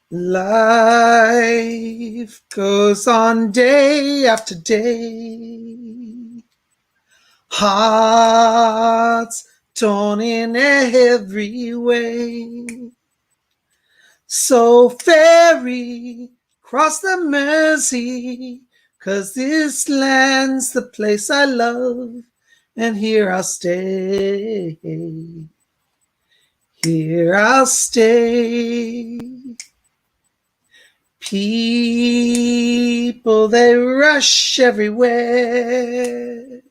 Life goes on day after day. Hearts torn in every way. So ferry cross the Mersey, 'cause this land's the place I love, and here I'll stay. Here I'll stay. People, they rush everywhere,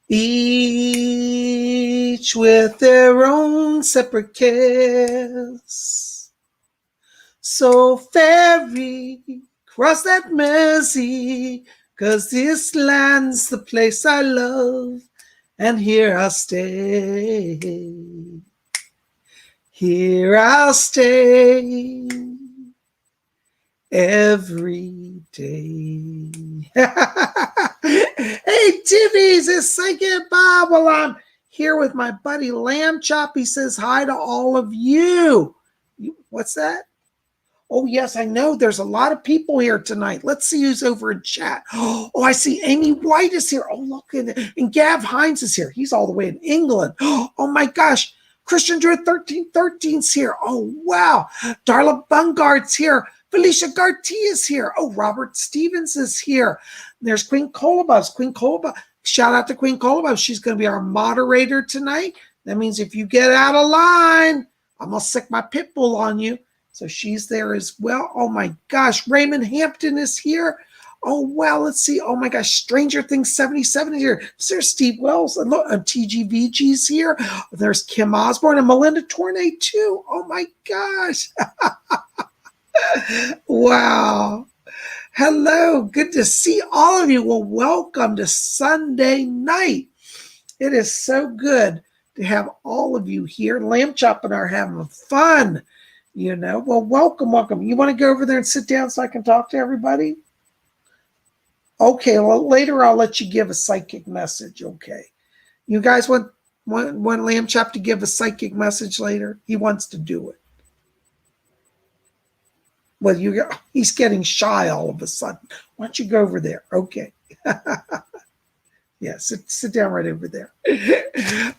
each with their own separate cares. So ferry, cross that Mersey, 'cause this land's the place I love, and here I'll stay. Here I'll stay every day. Hey, Tiffy's, it's Psychic Bob. Well, I'm here with my buddy Lamb Chop. He says hi to all of you. What's that? Oh, yes, I know. There's a lot of people here tonight. Let's see who's over in chat. Oh, I see Amy White is here. Oh, look. And Gav Hines is here. He's all the way in England. Oh, my gosh. Christian Drew 1313's here. Oh, wow. Darla Bungard's here. Felicia Garcia's here. Oh, Robert Stevens is here. There's Queen Colabus. Queen Colabus. Shout out to Queen Colabus. She's going to be our moderator tonight. That means if you get out of line, I'm going to sick my pit bull on you. So she's there as well. Oh, my gosh. Raymond Hampton is here. Oh, wow. Let's see. Oh, my gosh. Stranger Things 77 is here. There's Steve Wells. And look, TGVG's here. There's Kim Osborne and Melinda Tournay, too. Oh, my gosh. Wow. Hello. Good to see all of you. Well, welcome to Sunday night. It is so good to have all of you here. Lamb Chop and I are having fun. You know, well, welcome. You want to go over there and sit down so I can talk to everybody? Okay, well, later I'll let you give a psychic message, okay? You guys want Lamb Chop to give a psychic message later? He wants to do it. Well, he's getting shy all of a sudden. Why don't you go over there? Okay. Yeah, sit down right over there.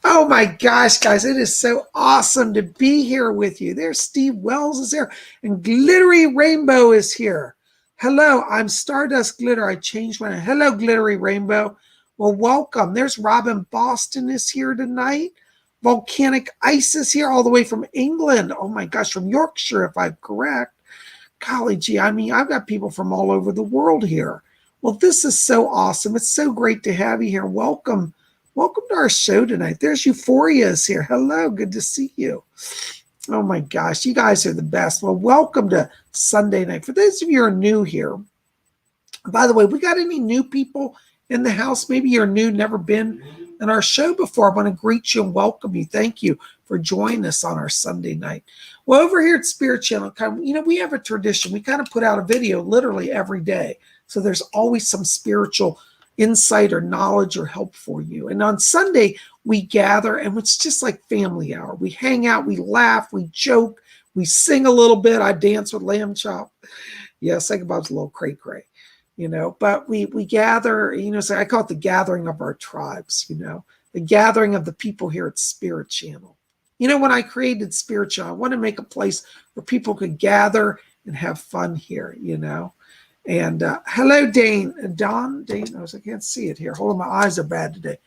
Oh my gosh, guys, it is so awesome to be here with you. There's Steve Wells is here, and Glittery Rainbow is here. Hello, I'm Stardust Glitter. I changed my name. Hello, Glittery Rainbow. Well, welcome. There's Robin Boston is here tonight. Volcanic Ice is here all the way from England. Oh my gosh, from Yorkshire, if I'm correct. Golly gee, I mean, I've got people from all over the world here. Well, this is so awesome. It's so great to have you here. Welcome. Welcome to our show tonight. There's Euphoria is here. Hello. Good to see you. Oh, my gosh. You guys are the best. Well, welcome to Sunday night. For those of you who are new here, by the way, we got any new people in the house? Maybe you're new, never been in our show before. I want to greet you and welcome you. Thank you for joining us on our Sunday night. Well, over here at Spirit Channel, we have a tradition. We kind of put out a video literally every day. So there's always some spiritual insight or knowledge or help for you. And on Sunday, we gather, and it's just like family hour. We hang out, we laugh, we joke, we sing a little bit. I dance with Lamb Chop. Yeah, Psychic Bob's a little cray-cray, you know. But we gather, you know, so I call it the gathering of our tribes, you know, the gathering of the people here at Spirit Channel. You know, when I created Spirit Channel, I want to make a place where people could gather and have fun here, you know. And hello, Dane. Dane, I can't see it here. Hold on, my eyes are bad today.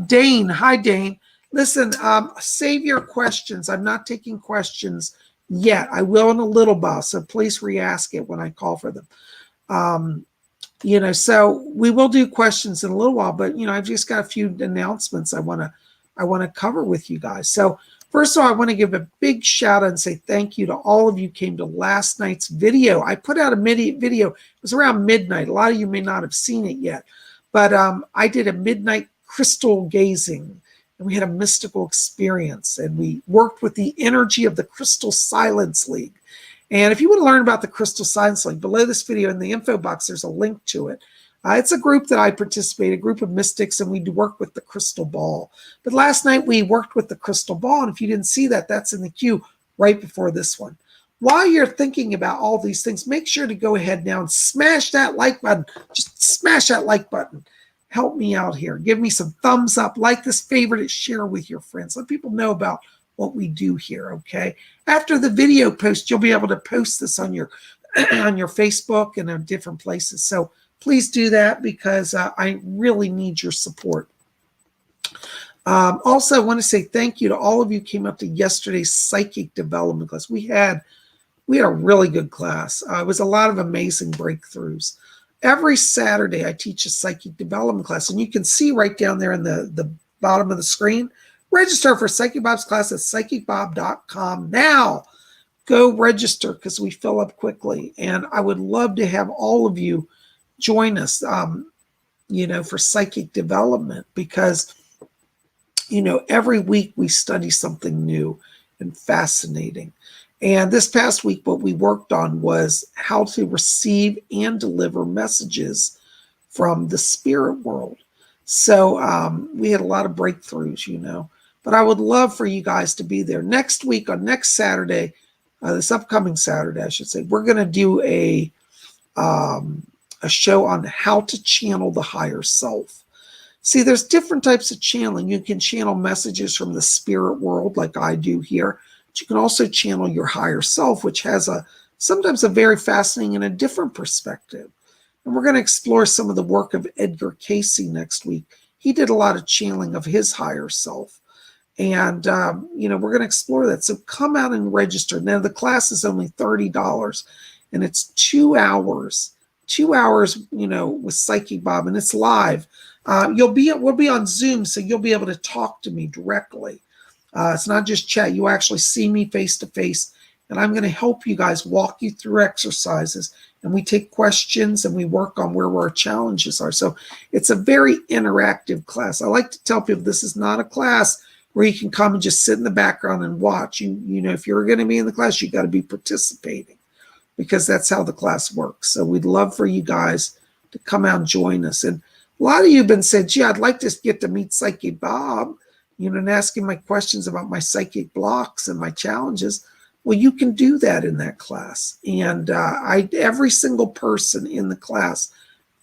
Dane, hi, Dane. Listen, save your questions. I'm not taking questions yet. I will in a little while, so please re-ask it when I call for them. You know, so we will do questions in a little while, but, you know, I've just got a few announcements I want to cover with you guys. So first of all, I want to give a big shout out and say thank you to all of you who came to last night's video. I put out a video. It was around midnight. A lot of you may not have seen it yet, but I did a midnight crystal gazing, and we had a mystical experience, and we worked with the energy of the Crystal Silence League. And if you want to learn about the Crystal Silence League, below this video in the info box, there's a link to it. It's a group that I participate, a group of mystics, and we do work with the crystal ball. But last night we worked with the crystal ball, and if you didn't see that, that's in the queue right before this one. while you're thinking about all these things, make sure to go ahead now and smash that like button. Just smash that like button. Help me out here. Give me some thumbs up, like this, favorite it, share with your friends. Let people know about what we do here, okay? After the video post, you'll be able to post this on your on your Facebook and in different places. So please do that, because I really need your support. Also, I want to say thank you to all of you who came up to yesterday's psychic development class. We had a really good class. It was a lot of amazing breakthroughs. Every Saturday, I teach a psychic development class, and you can see right down there in the bottom of the screen, register for Psychic Bob's class at PsychicBob.com now. Go register, because we fill up quickly, and I would love to have all of you join us, for psychic development, because, every week we study something new and fascinating. And this past week, what we worked on was how to receive and deliver messages from the spirit world. So we had a lot of breakthroughs, but I would love for you guys to be there. Next week, on next Saturday, this upcoming Saturday, I should say, we're going to do a show on how to channel the higher self. See, there's different types of channeling. You can channel messages from the spirit world like I do here. But you can also channel your higher self, which has sometimes a very fascinating and a different perspective. And we're going to explore some of the work of Edgar Cayce next week. He did a lot of channeling of his higher self. And, we're going to explore that. So come out and register. Now, the class is only $30, and it's 2 hours. 2 hours, with Psychic Bob, and it's live. We'll be on Zoom, so you'll be able to talk to me directly. It's not just chat. You actually see me face to face, and I'm going to help you guys, walk you through exercises, and we take questions and we work on where our challenges are. So it's a very interactive class. I like to tell people this is not a class where you can come and just sit in the background and watch. If you're going to be in the class, you got to be participating, because that's how the class works. So we'd love for you guys to come out and join us. And a lot of you have been saying, gee, I'd like to get to meet Psychic Bob, and asking my questions about my psychic blocks and my challenges. Well, you can do that in that class. And every single person in the class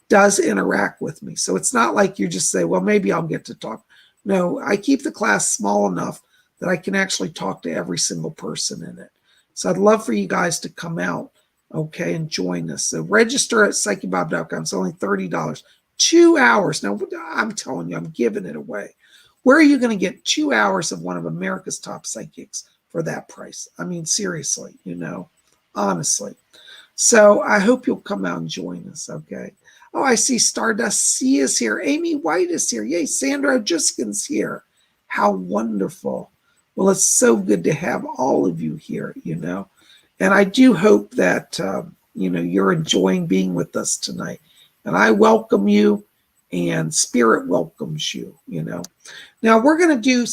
does interact with me. So it's not like you just say, well, maybe I'll get to talk. No, I keep the class small enough that I can actually talk to every single person in it. So I'd love for you guys to come out, okay, and join us. So register at PsychicBob.com. It's only $30. 2 hours. Now, I'm telling you, I'm giving it away. Where are you going to get 2 hours of one of America's top psychics for that price? I mean, seriously, honestly. So I hope you'll come out and join us, okay? Oh, I see Stardust C is here. Amy White is here. Yay, Sandra Juskin's here. How wonderful. Well, it's so good to have all of you here, And I do hope that, you're enjoying being with us tonight. And I welcome you, and Spirit welcomes you, Now, we're going to do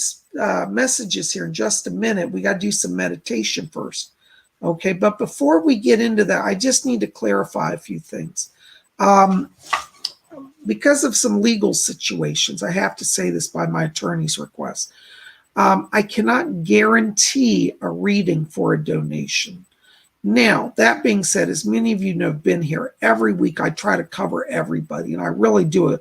messages here in just a minute. We got to do some meditation first, okay? But before we get into that, I just need to clarify a few things. Because of some legal situations, I have to say this by my attorney's request. I cannot guarantee a reading for a donation. Now, that being said, as many of you know, have been here every week, I try to cover everybody, and I really do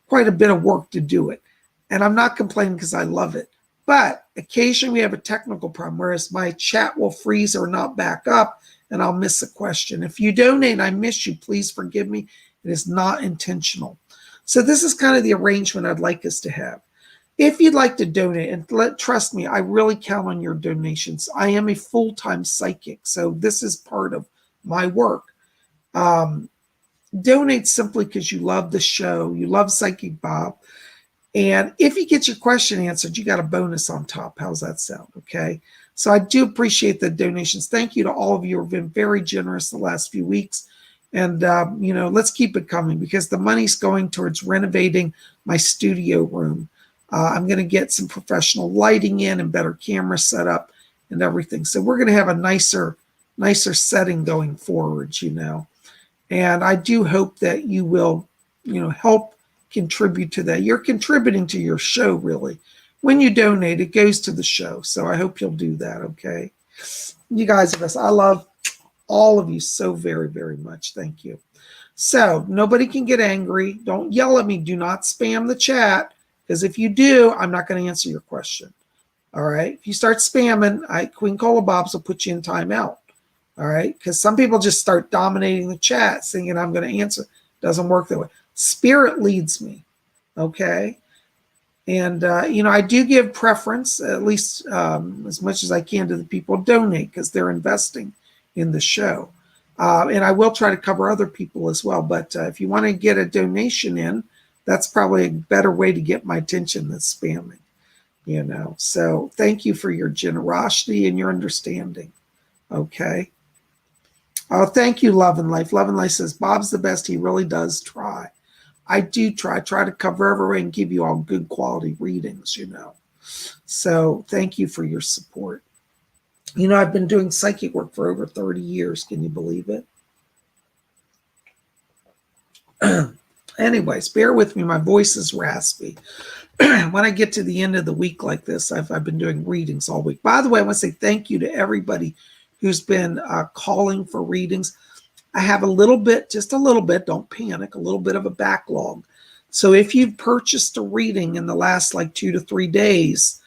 quite a bit of work to do it. And I'm not complaining, because I love it. But occasionally we have a technical problem, whereas my chat will freeze or not back up, and I'll miss a question. If you donate and I miss you, please forgive me. It is not intentional. So this is kind of the arrangement I'd like us to have. If you'd like to donate, and trust me, I really count on your donations. I am a full-time psychic, so this is part of my work. Donate simply because you love the show, you love Psychic Bob, and if you get your question answered, you got a bonus on top. How's that sound? Okay. So I do appreciate the donations. Thank you to all of you who have been very generous the last few weeks. And, let's keep it coming, because the money's going towards renovating my studio room. I'm going to get some professional lighting in and better camera setup and everything. So we're going to have a nicer setting going forward, And I do hope that you will, help contribute to that. You're contributing to your show, really. When you donate, it goes to the show. So I hope you'll do that, okay? You guys are best. I love all of you so very, very much. Thank you. So nobody can get angry. Don't yell at me. Do not spam the chat, because if you do, I'm not going to answer your question. All right. If you start spamming, Queen Cola Bobs will put you in timeout. All right. Because some people just start dominating the chat thinking I'm going to answer. Doesn't work that way. Spirit leads me. Okay. And, I do give preference, at least as much as I can, to the people who donate, because they're investing in the show. And I will try to cover other people as well. But if you want to get a donation in, that's probably a better way to get my attention than spamming. So thank you for your generosity and your understanding. Okay. Oh, thank you, Love and Life. Love and Life says, Bob's the best. He really does try. I do try to cover everywhere and give you all good quality readings, So thank you for your support. I've been doing psychic work for over 30 years. Can you believe it? Anyways, bear with me. My voice is raspy. When I get to the end of the week like this, I've been doing readings all week. By the way, I want to say thank you to everybody who's been calling for readings. I have a little bit, just a little bit, don't panic, a little bit of a backlog. So if you've purchased a reading in the last 2 to 3 days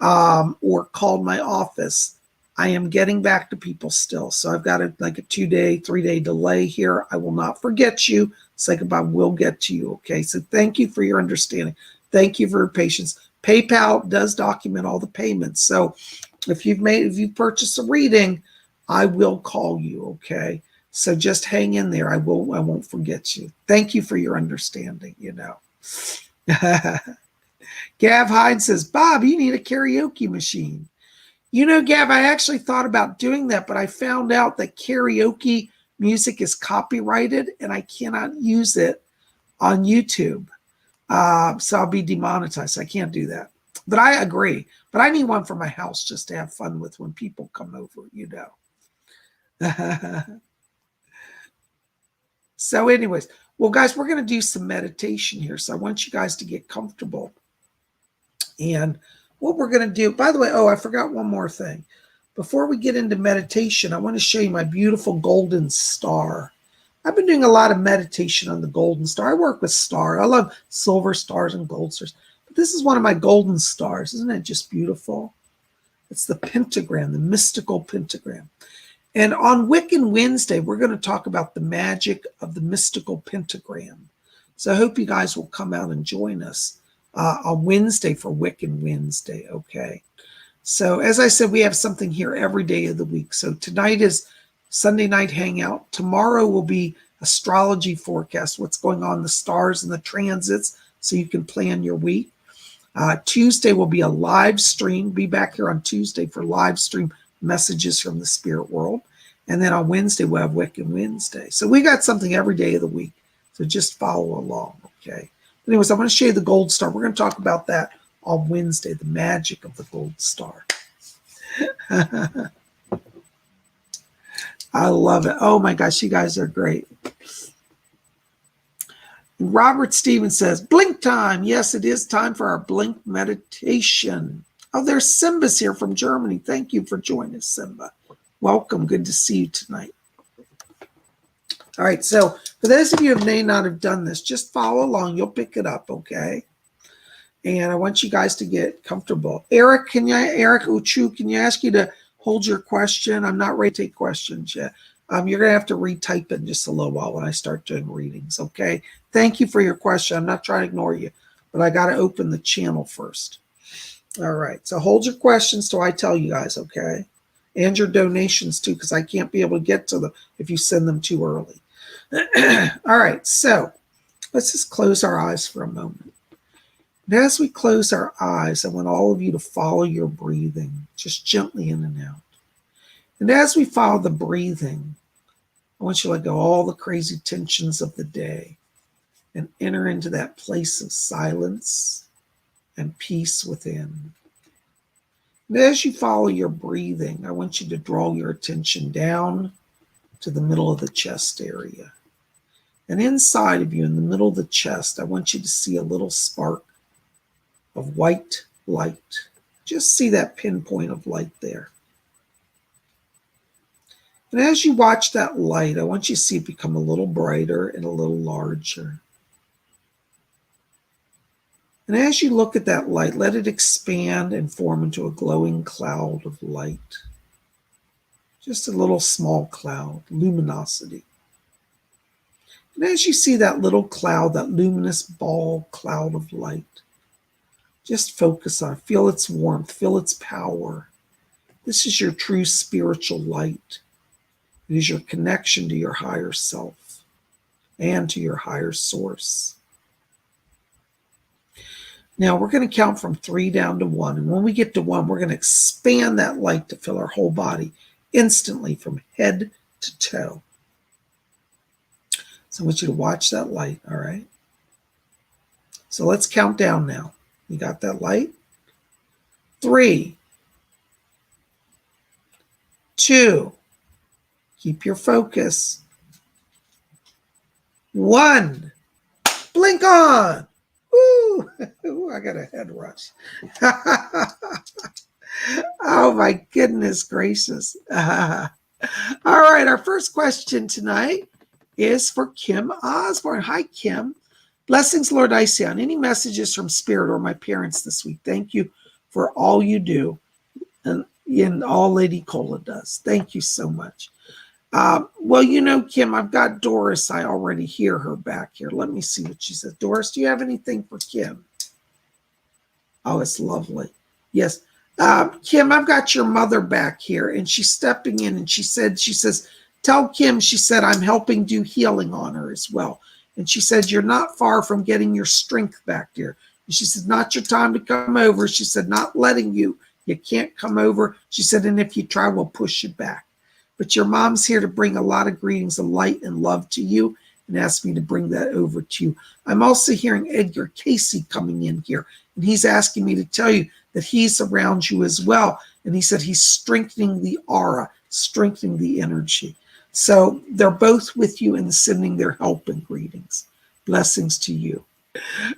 or called my office, I am getting back to people still. So I've got a 2-day, 3-day delay here. I will not forget you. PsychicBob will get to you. Okay. So thank you for your understanding. Thank you for your patience. PayPal does document all the payments. So if you've purchased a reading, I will call you. Okay. So just hang in there. I won't forget you. Thank you for your understanding, Gav Hyde says, Bob, you need a karaoke machine. Gav, I actually thought about doing that, but I found out that karaoke music is copyrighted and I cannot use it on YouTube. So I'll be demonetized. I can't do that. But I agree. But I need one for my house just to have fun with when people come over, So anyways, well, guys, we're going to do some meditation here. So I want you guys to get comfortable. And what we're going to do, by the way, I forgot one more thing. Before we get into meditation, I want to show you my beautiful golden star. I've been doing a lot of meditation on the golden star. I work with stars. I love silver stars and gold stars. But this is one of my golden stars. Isn't it just beautiful? It's the pentagram, the mystical pentagram. And on Wiccan Wednesday, we're going to talk about the magic of the mystical pentagram. So I hope you guys will come out and join us on Wednesday for Wiccan Wednesday, okay? So as I said, we have something here every day of the week. So tonight is Sunday night hangout. Tomorrow will be astrology forecast, what's going on in the stars and the transits, so you can plan your week. Tuesday will be a live stream. Be back here on Tuesday for live stream messages from the spirit world. And then on Wednesday, we'll have Wiccan Wednesday. So we got something every day of the week. So just follow along, okay? Anyways, I'm going to show you the gold star. We're going to talk about that on Wednesday, the magic of the gold star. I love it. Oh my gosh, you guys are great. Robert Stevens says, blink time. Yes, it is time for our blink meditation. Oh, there's Simba's here from Germany. Thank you for joining us, Simba. Welcome. Good to see you tonight. All right. So for those of you who may not have done this, just follow along. You'll pick it up. Okay. And I want you guys to get comfortable. Eric Uchu, can you ask you to hold your question? I'm not ready to take questions yet. You're going to have to retype it in just a little while when I start doing readings. Okay. Thank you for your question. I'm not trying to ignore you, but I got to open the channel first. All right. So hold your questions till I tell you guys. Okay. And your donations too, because I can't be able to get to them if you send them too early. All right, so let's just close our eyes for a moment. And as we close our eyes, I want all of you to follow your breathing, just gently in and out. And as we follow the breathing, I want you to let go all the crazy tensions of the day and enter into that place of silence and peace within. And as you follow your breathing, I want you to draw your attention down to the middle of the chest area. And inside of you, in the middle of the chest, I want you to see a little spark of white light. Just see that pinpoint of light there. And as you watch that light, I want you to see it become a little brighter and a little larger. And as you look at that light, let it expand and form into a glowing cloud of light. Just a little small cloud, luminosity. And as you see that little cloud, that luminous ball cloud of light, just focus on it. Feel its warmth, feel its power. This is your true spiritual light. It is your connection to your higher self and to your higher source. Now we're going to count from 3 down to 1. And when we get to 1, we're going to expand that light to fill our whole body instantly from head to toe. So I want you to watch that light, all right? So let's count down now. You got that light? 3, 2, keep your focus. 1, blink on. Woo! Ooh, I got a head rush. Oh my goodness gracious. All right, our first question tonight is for Kim Osborne. Hi, Kim. Blessings, Lord Iceon. Any messages from Spirit or my parents this week? Thank you for all you do and all Lady Cola does. Thank you so much. Well, you know, Kim, I've got Doris. I already hear her back here. Let me see what she says. Doris, do you have anything for Kim? Oh, it's lovely. Yes. Kim, I've got your mother back here, and she's stepping in, and she says, tell Kim, she said, I'm helping do healing on her as well. And she said, you're not far from getting your strength back, dear. And she said, not your time to come over. She said, not letting you. You can't come over. She said, and if you try, we'll push you back. But your mom's here to bring a lot of greetings of light and love to you and asked me to bring that over to you. I'm also hearing Edgar Casey coming in here, and he's asking me to tell you that he's around you as well. And he said he's strengthening the aura, strengthening the energy. So they're both with you and sending their help and greetings. Blessings to you.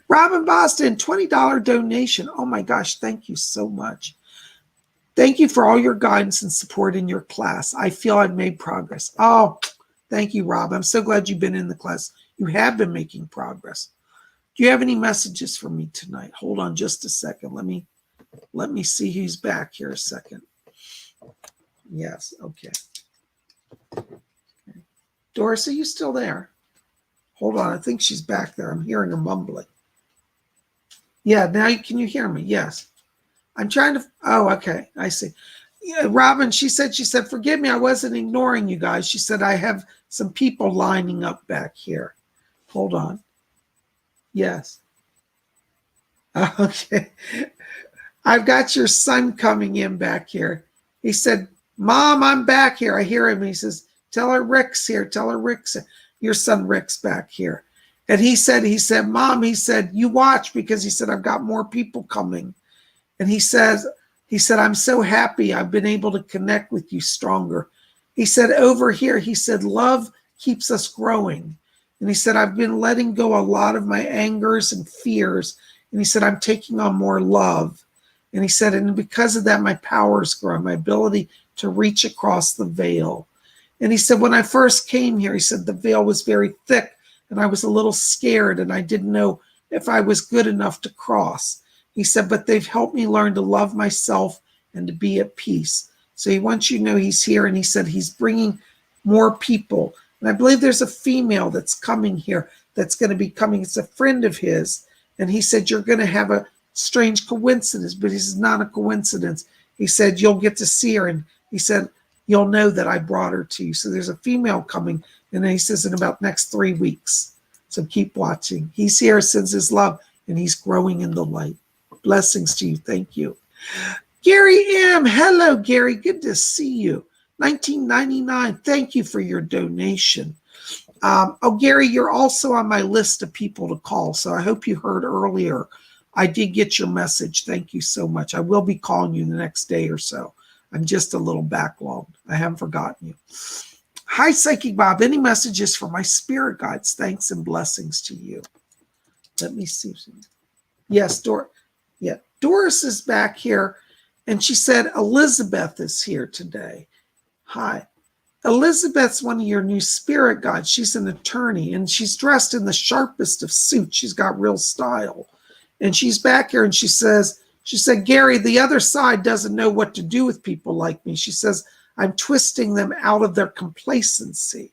Robin Boston, $20 donation. Oh my gosh, thank you so much. Thank you for all your guidance and support in your class. I feel I've made progress. Oh, thank you, Rob. I'm so glad you've been in the class. You have been making progress. Do you have any messages for me tonight? Hold on just a second. Let me see who's back here a second. Yes, okay. Doris, are you still there? Hold on, I think she's back there. I'm hearing her mumbling. Yeah, now can you hear me? Yes. I'm trying to, oh, okay, I see. Yeah, Robin, she said, forgive me, I wasn't ignoring you guys. She said, I have some people lining up back here. Hold on. Yes. Okay. I've got your son coming in back here. He said, Mom, I'm back here. I hear him. He says, tell her Rick's here. Tell her Rick's, your son Rick's back here. And he said, Mom, he said, you watch, because he said, I've got more people coming. And he said, I'm so happy I've been able to connect with you stronger. He said, over here, he said, love keeps us growing. And he said, I've been letting go a lot of my angers and fears. And he said, I'm taking on more love. And he said, and because of that, my power is growing, my ability to reach across the veil. And he said, when I first came here, he said, the veil was very thick and I was a little scared and I didn't know if I was good enough to cross. He said, but they've helped me learn to love myself and to be at peace. So he wants you to know he's here, and he said he's bringing more people. And I believe there's a female that's coming here that's going to be coming. It's a friend of his. And he said, you're going to have a strange coincidence, but this is not a coincidence. He said, you'll get to see her. And he said, you'll know that I brought her to you. So there's a female coming. And then he says in about next 3 weeks. So keep watching. He's here, sends his love, and he's growing in the light. Blessings to you. Thank you. Gary M. Hello, Gary. Good to see you. 1999. Thank you for your donation. Gary, you're also on my list of people to call. So I hope you heard earlier. I did get your message. Thank you so much. I will be calling you the next day or so. I'm just a little backlogged. I haven't forgotten you. Hi, Psychic Bob. Any messages for my spirit guides? Thanks and blessings to you. Let me see. Yes, Doris is back here, and she said Elizabeth is here today. Hi. Elizabeth's one of your new spirit guides. She's an attorney, and she's dressed in the sharpest of suits. She's got real style. And she's back here, and she said, Gary, the other side doesn't know what to do with people like me. She says, I'm twisting them out of their complacency.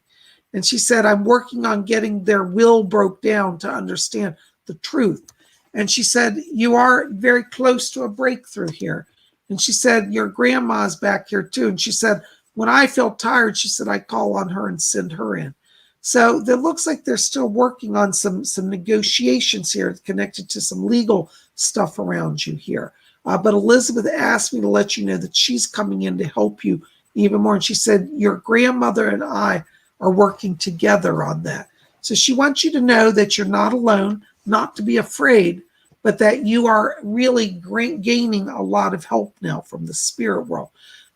And she said, I'm working on getting their will broke down to understand the truth. And she said, you are very close to a breakthrough here. And she said, your grandma's back here too. And she said, when I feel tired, she said, I call on her and send her in. So it looks like they're still working on some negotiations here connected to some legal stuff around you here. But Elizabeth asked me to let you know that she's coming in to help you even more. And she said, your grandmother and I are working together on that. So she wants you to know that you're not alone, not to be afraid, but that you are really gaining a lot of help now from the spirit world.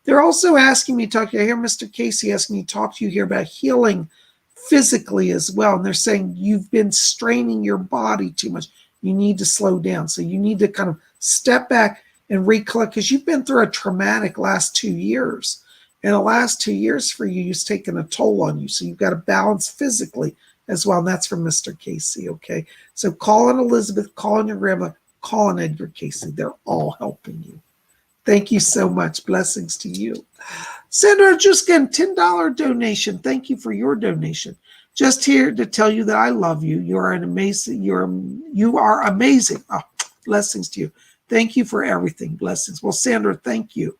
They're also asking me to talk to you. I hear Mr. Casey asking me to talk to you here about healing physically as well. And they're saying you've been straining your body too much. You need to slow down. So you need to kind of step back and recollect, because you've been through a traumatic last 2 years. And the last 2 years for you has taken a toll on you. So you've got to balance physically as well. And that's from Mr. Casey, okay? So call on Elizabeth, call on your grandma, call on Edgar Casey. They're all helping you. Thank you so much. Blessings to you. Sandra Juskin, $10 donation. Thank you for your donation. Just here to tell you that I love you. You are amazing. You are amazing. Oh, blessings to you. Thank you for everything. Blessings. Well, Sandra, thank you.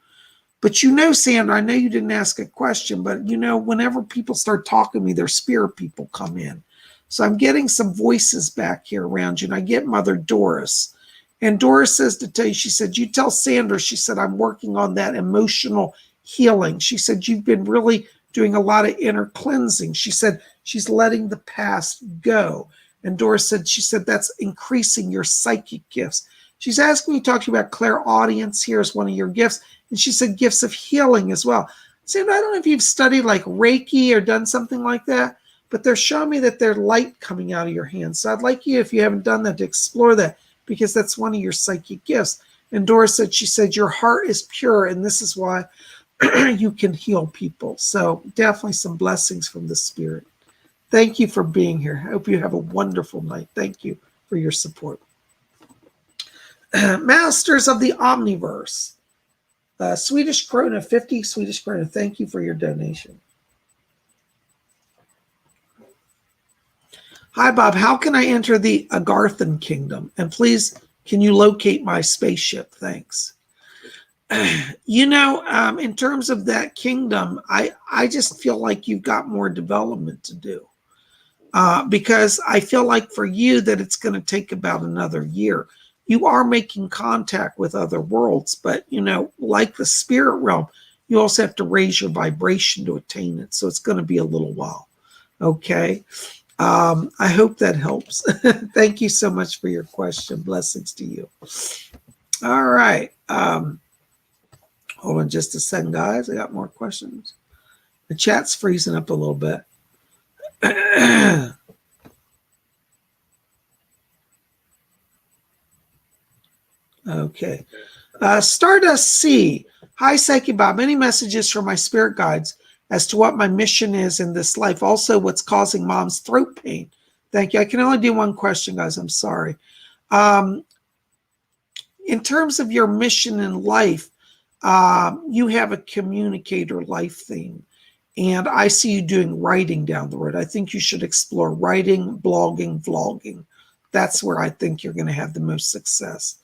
But you know, Sandra, I know you didn't ask a question, but you know, whenever people start talking to me, their spirit people come in. So I'm getting some voices back here around you, and I get Mother Doris. And Doris says to tell you, she said, you tell Sandra, she said, I'm working on that emotional healing. She said, you've been really doing a lot of inner cleansing. She said, she's letting the past go. And Doris said, she said, that's increasing your psychic gifts. She's asking me to talk to you about clairaudience here as one of your gifts. And she said gifts of healing as well. Sandra, I don't know if you've studied like Reiki or done something like that, but they're showing me that there's light coming out of your hands. So I'd like you, if you haven't done that, to explore that, because that's one of your psychic gifts. And Doris said, she said, your heart is pure, and this is why you can heal people. So definitely some blessings from the spirit. Thank you for being here. I hope you have a wonderful night. Thank you for your support. Masters of the Omniverse. Swedish krona, 50 Swedish krona. Thank you for your donation. Hi, Bob. How can I enter the Agarthan kingdom? And please, can you locate my spaceship? Thanks. You know, in terms of that kingdom, I just feel like you've got more development to do. Because I feel like for you that it's going to take about another year. You are making contact with other worlds, but, you know, like the spirit realm, you also have to raise your vibration to attain it. So it's going to be a little while. Okay. I hope that helps. Thank you so much for your question. Blessings to you. All right. Hold on just a second, guys. I got more questions. The chat's freezing up a little bit. Okay. Stardust C. Hi, Psychic Bob. Any messages from my spirit guides as to what my mission is in this life? Also, what's causing Mom's throat pain? Thank you. I can only do one question, guys. I'm sorry. In terms of your mission in life, you have a communicator life theme. And I see you doing writing down the road. I think you should explore writing, blogging, vlogging. That's where I think you're going to have the most success.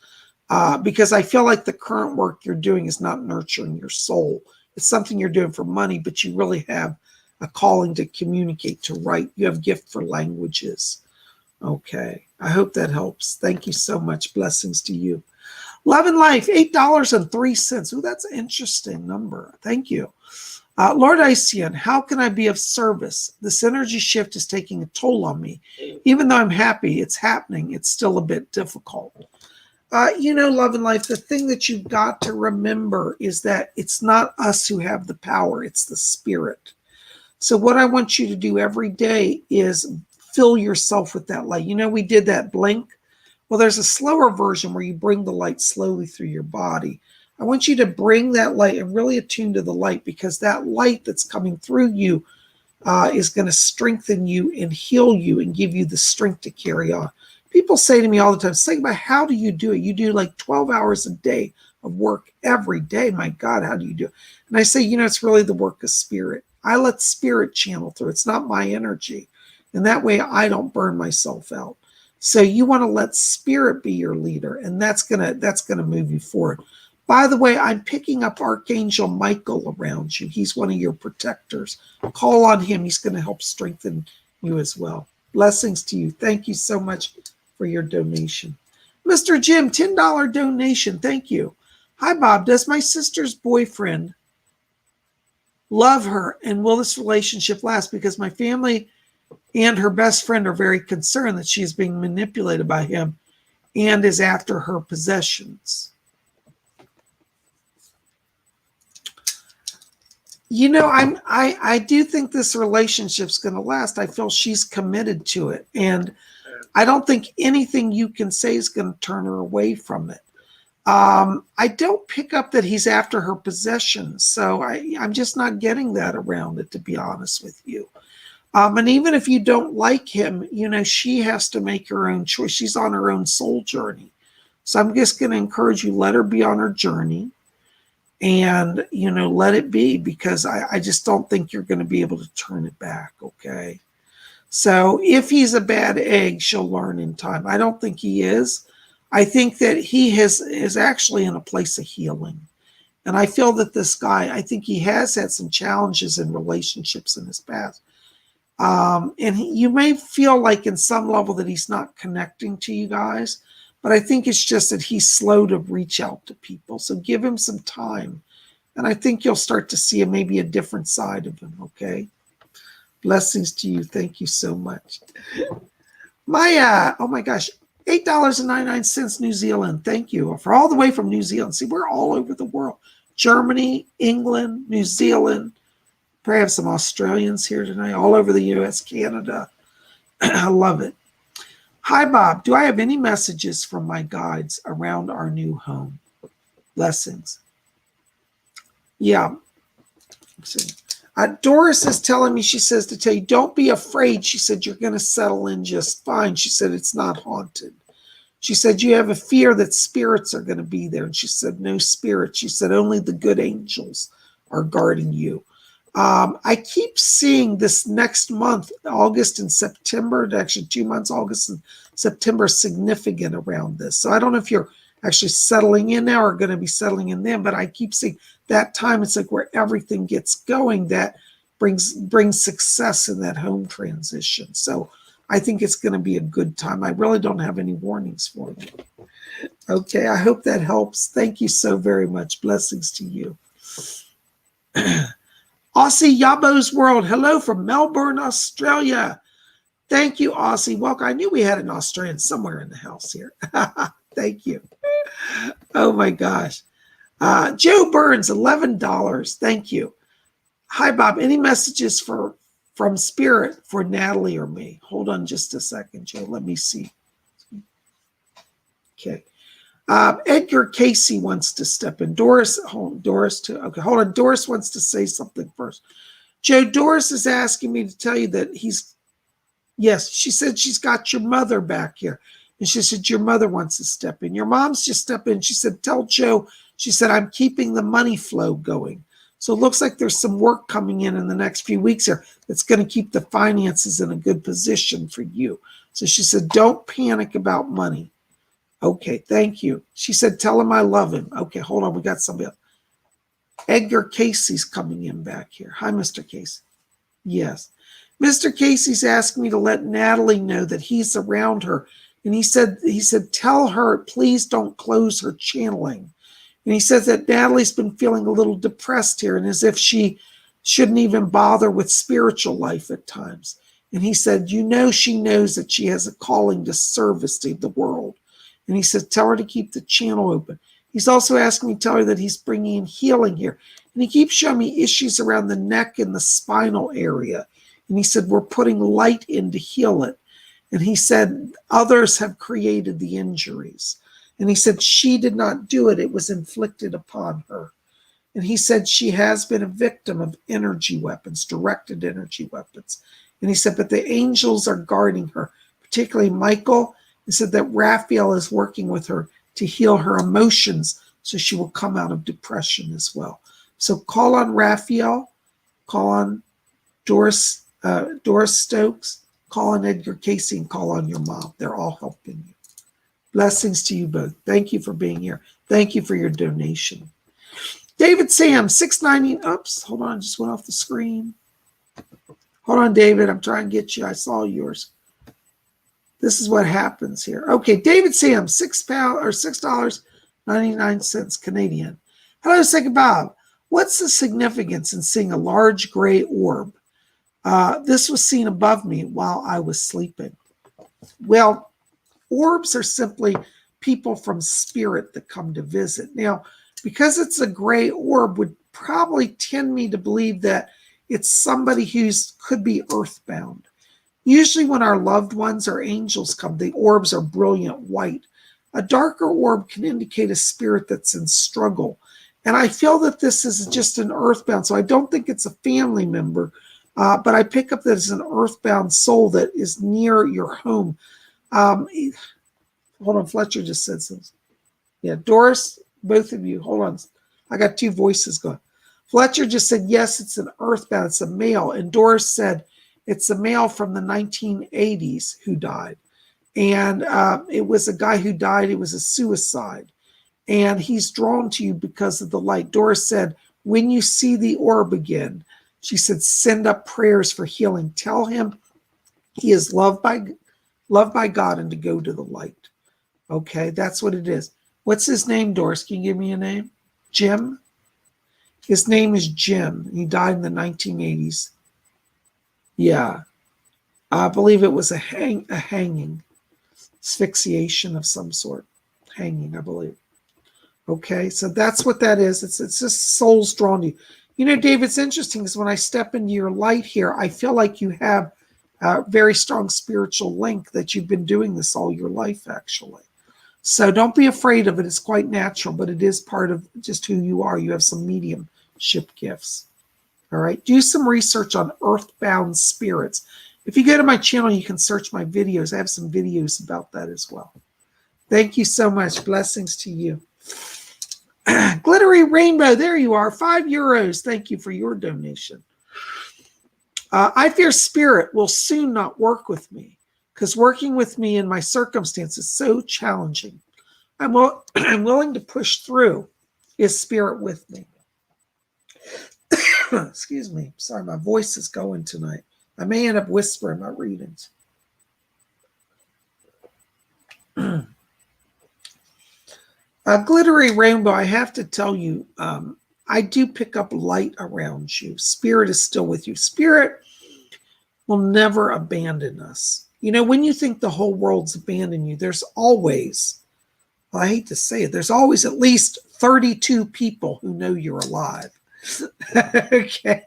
Because I feel like the current work you're doing is not nurturing your soul. It's something you're doing for money, but you really have a calling to communicate, to write. You have a gift for languages. Okay. I hope that helps. Thank you so much. Blessings to you. Love and Life, $8.03. Oh, that's an interesting number. Thank you. Lord Isian, how can I be of service? This energy shift is taking a toll on me. Even though I'm happy it's happening, it's still a bit difficult. You know, Love and Life, the thing that you've got to remember is that it's not us who have the power, it's the spirit. So what I want you to do every day is fill yourself with that light. You know, we did that blink. Well, there's a slower version where you bring the light slowly through your body. I want you to bring that light and really attune to the light, because that light that's coming through you is going to strengthen you and heal you and give you the strength to carry on. People say to me all the time, think about, how do you do it? You do like 12 hours a day of work every day. My God, how do you do it? And I say, it's really the work of spirit. I let spirit channel through. It's not my energy. And that way I don't burn myself out. So you want to let spirit be your leader, and that's gonna move you forward. By the way, I'm picking up Archangel Michael around you. He's one of your protectors. Call on him. He's going to help strengthen you as well. Blessings to you. Thank you so much for your donation. Mr. Jim, $10 donation. Thank you. Hi, Bob. Does my sister's boyfriend love her, and will this relationship last? Because my family and her best friend are very concerned that she is being manipulated by him and is after her possessions. I do think this relationship's going to last. I feel she's committed to it, and I don't think anything you can say is going to turn her away from it. I don't pick up that he's after her possessions, so I'm just not getting that around it, to be honest with you. And even if you don't like him, she has to make her own choice. She's on her own soul journey. So I'm just going to encourage you, let her be on her journey. And, let it be, because I just don't think you're going to be able to turn it back, okay? So if he's a bad egg, she'll learn in time. I don't think he is. I think that he is actually in a place of healing. And I feel that this guy, I think he has had some challenges in relationships in his past. And you may feel like in some level that he's not connecting to you guys, but I think it's just that he's slow to reach out to people. So give him some time. And I think you'll start to see maybe a different side of him, okay? Blessings to you. Thank you so much. Oh my gosh, $8.99 New Zealand. Thank you. For all the way from New Zealand. See, we're all over the world. Germany, England, New Zealand. Probably have some Australians here tonight, all over the US, Canada. I love it. Hi, Bob. Do I have any messages from my guides around our new home? Blessings. Yeah. Doris is telling me, she says to tell you, don't be afraid. She said, you're going to settle in just fine. She said, it's not haunted. She said, you have a fear that spirits are going to be there. And she said, no spirits. She said, only the good angels are guarding you. I keep seeing this next month, August and September, actually 2 months, August and September, significant around this. So I don't know if you're actually settling in now or going to be settling in then, but I keep seeing that time. It's like where everything gets going, that brings success in that home transition. So I think it's going to be a good time. I really don't have any warnings for you. Okay, I hope that helps. Thank you so very much. Blessings to you. Aussie Yabo's World. Hello from Melbourne, Australia. Thank you, Aussie. Welcome. I knew we had an Australian somewhere in the house here. Thank you. Oh my gosh. Joe Burns, $11. Thank you. Hi, Bob. Any messages from Spirit for Natalie or me? Hold on just a second, Joe. Let me see. Okay. Edgar Casey wants to step in. Doris wants to say something first. Joe, Doris is asking me to tell you that yes, she said she's got your mother back here. And she said, your mother wants to step in. Your mom's just stepped in. She said, tell Joe, she said, I'm keeping the money flow going. So it looks like there's some work coming in the next few weeks here that's going to keep the finances in a good position for you. So she said, don't panic about money. Okay, thank you. She said, tell him I love him. Okay, hold on. We got somebody else. Edgar Casey's coming in back here. Hi, Mr. Casey. Yes. Mr. Casey's asked me to let Natalie know that he's around her. And he said, tell her, please don't close her channeling. And he says that Natalie's been feeling a little depressed here and as if she shouldn't even bother with spiritual life at times. And he said, she knows that she has a calling to service to the world. And he said, tell her to keep the channel open. He's also asking me to tell her that he's bringing in healing here. And he keeps showing me issues around the neck and the spinal area. And he said, we're putting light in to heal it. And he said, others have created the injuries. And he said she did not do it. It was inflicted upon her. And he said she has been a victim of energy weapons, directed energy weapons. And he said, but the angels are guarding her, particularly Michael. He said that Raphael is working with her to heal her emotions so she will come out of depression as well. So call on Raphael, call on Doris Stokes, call on Edgar Casey, and call on your mom. They're all helping you. Blessings to you both. Thank you for being here. Thank you for your donation. David Sam, 690. Oops, hold on, just went off the screen. Hold on, David. I'm trying to get you. I saw yours. This is what happens here. Okay, David Sam, $6.99 Canadian. Hello, Psychic Bob. What's the significance in seeing a large gray orb? This was seen above me while I was sleeping. Well, orbs are simply people from spirit that come to visit. Now, because it's a gray orb would probably tend me to believe that it's somebody who's could be earthbound. Usually when our loved ones or angels come, the orbs are brilliant white. A darker orb can indicate a spirit that's in struggle. And I feel that this is just an earthbound, so I don't think it's a family member, but I pick up that it's an earthbound soul that is near your home. Hold on, Fletcher just said something. Yeah, Doris, both of you, hold on. I got two voices going. Fletcher just said, yes, it's an earthbound, it's a male. And Doris said, it's a male from the 1980s who died. And it was a guy who died, it was a suicide. And he's drawn to you because of the light. Doris said, when you see the orb again, she said, send up prayers for healing. Tell him he is loved by God and to go to the light. Okay, that's what it is. What's his name, Doris? Can you give me a name? Jim? His name is Jim. He died in the 1980s. Yeah. I believe it was a hanging. Asphyxiation of some sort. Hanging, I believe. Okay, so that's what that is. It's just souls drawn to you. You know, Dave, it's interesting because when I step into your light here, I feel like you have a very strong spiritual link that you've been doing this all your life, actually. So don't be afraid of it. It's quite natural, but it is part of just who you are. You have some mediumship gifts. All right. Do some research on earthbound spirits. If you go to my channel, you can search my videos. I have some videos about that as well. Thank you so much. Blessings to you. Glittery Rainbow, there you are. €5. Thank you for your donation. I fear spirit will soon not work with me because working with me in my circumstances is so challenging. I'm willing to push through. Is spirit with me? Excuse me. Sorry, my voice is going tonight. I may end up whispering my readings. Glittery Rainbow, I have to tell you, I do pick up light around you. Spirit is still with you. Spirit will never abandon us. You know, when you think the whole world's abandoned you, there's always, well, I hate to say it, there's always at least 32 people who know you're alive. Okay.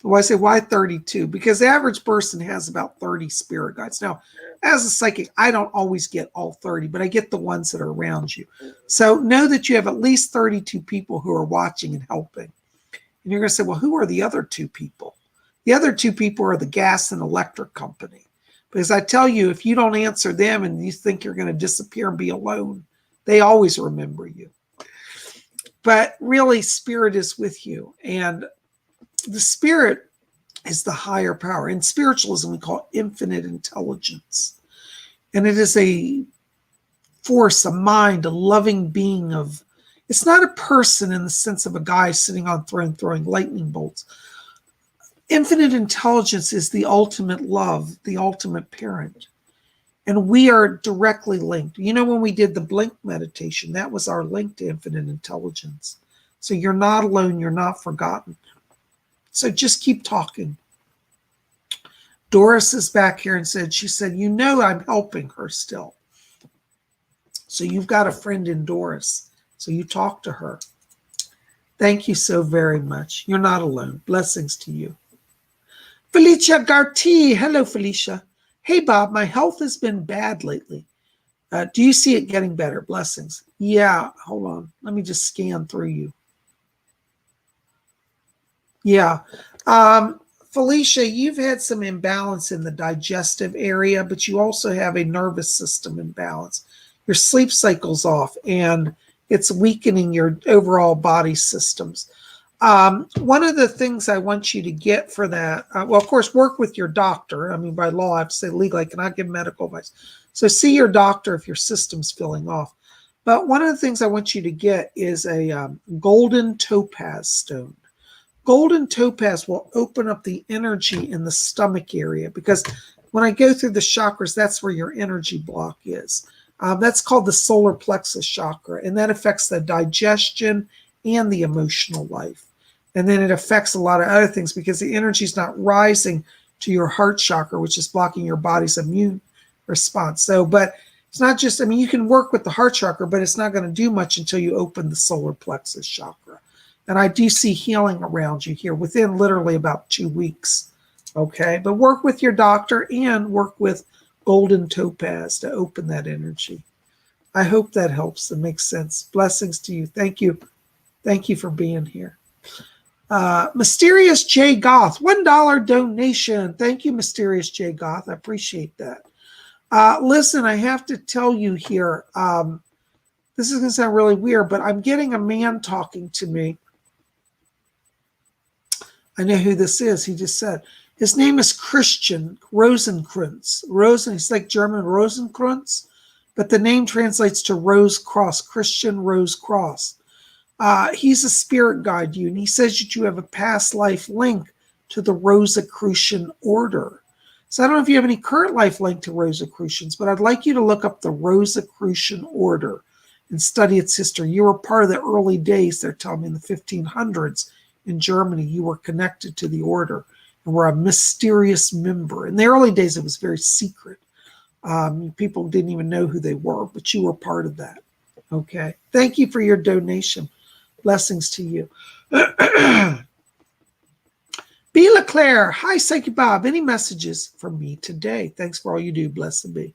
Well, I say, why 32? Because the average person has about 30 spirit guides. Now, as a psychic, I don't always get all 30, but I get the ones that are around you. So know that you have at least 32 people who are watching and helping. And you're going to say, well, who are the other two people? The other two people are the gas and electric company. Because I tell you, if you don't answer them and you think you're going to disappear and be alone, they always remember you. But really, spirit is with you. And the spirit is the higher power. In spiritualism, we call it infinite intelligence. And it is a force, a mind, a loving being of, it's not a person in the sense of a guy sitting on a throne throwing lightning bolts. Infinite intelligence is the ultimate love, the ultimate parent. And we are directly linked. You know, when we did the blink meditation, that was our link to infinite intelligence. So you're not alone, you're not forgotten. So just keep talking. Doris is back here and she said, you know, I'm helping her still. So you've got a friend in Doris. So you talk to her. Thank you so very much. You're not alone. Blessings to you. Felicia Garti. Hello, Felicia. Hey, Bob, my health has been bad lately. Do you see it getting better? Blessings. Yeah, hold on. Let me just scan through you. Yeah. Felicia, you've had some imbalance in the digestive area, but you also have a nervous system imbalance. Your sleep cycle's off, and it's weakening your overall body systems. One of the things I want you to get for that, well, of course, work with your doctor. I mean, by law, I have to say legally, I cannot give medical advice. So see your doctor if your system's filling off. But one of the things I want you to get is a golden topaz stone. Golden topaz will open up the energy in the stomach area, because when I go through the chakras, that's where your energy block is. That's called the solar plexus chakra, and that affects the digestion and the emotional life. And then it affects a lot of other things because the energy is not rising to your heart chakra, which is blocking your body's immune response. So, but it's not just, I mean, you can work with the heart chakra, but it's not going to do much until you open the solar plexus chakra. And I do see healing around you here within literally about 2 weeks. Okay. But work with your doctor and work with golden topaz to open that energy. I hope that helps and makes sense. Blessings to you. Thank you. Thank you for being here. Mysterious J Goth, $1 donation. Thank you, Mysterious J Goth. I appreciate that. Listen, I have to tell you here, this is going to sound really weird, but I'm getting a man talking to me. I know who this is. He just said, his name is Christian Rosenkranz. He's like German Rosenkranz, but the name translates to Rose Cross, Christian Rose Cross. He's a spirit guide to you, and he says that you have a past life link to the Rosicrucian order. So I don't know if you have any current life link to Rosicrucians, but I'd like you to look up the Rosicrucian order and study its history. You were part of the early days, they're telling me, in the 1500s in Germany. You were connected to the order and were a mysterious member. In the early days, it was very secret. People didn't even know who they were, but you were part of that. Okay. Thank you for your donation. Blessings to you. B. LeClaire. Hi, Psychic Bob. Any messages from me today? Thanks for all you do. Blessed be.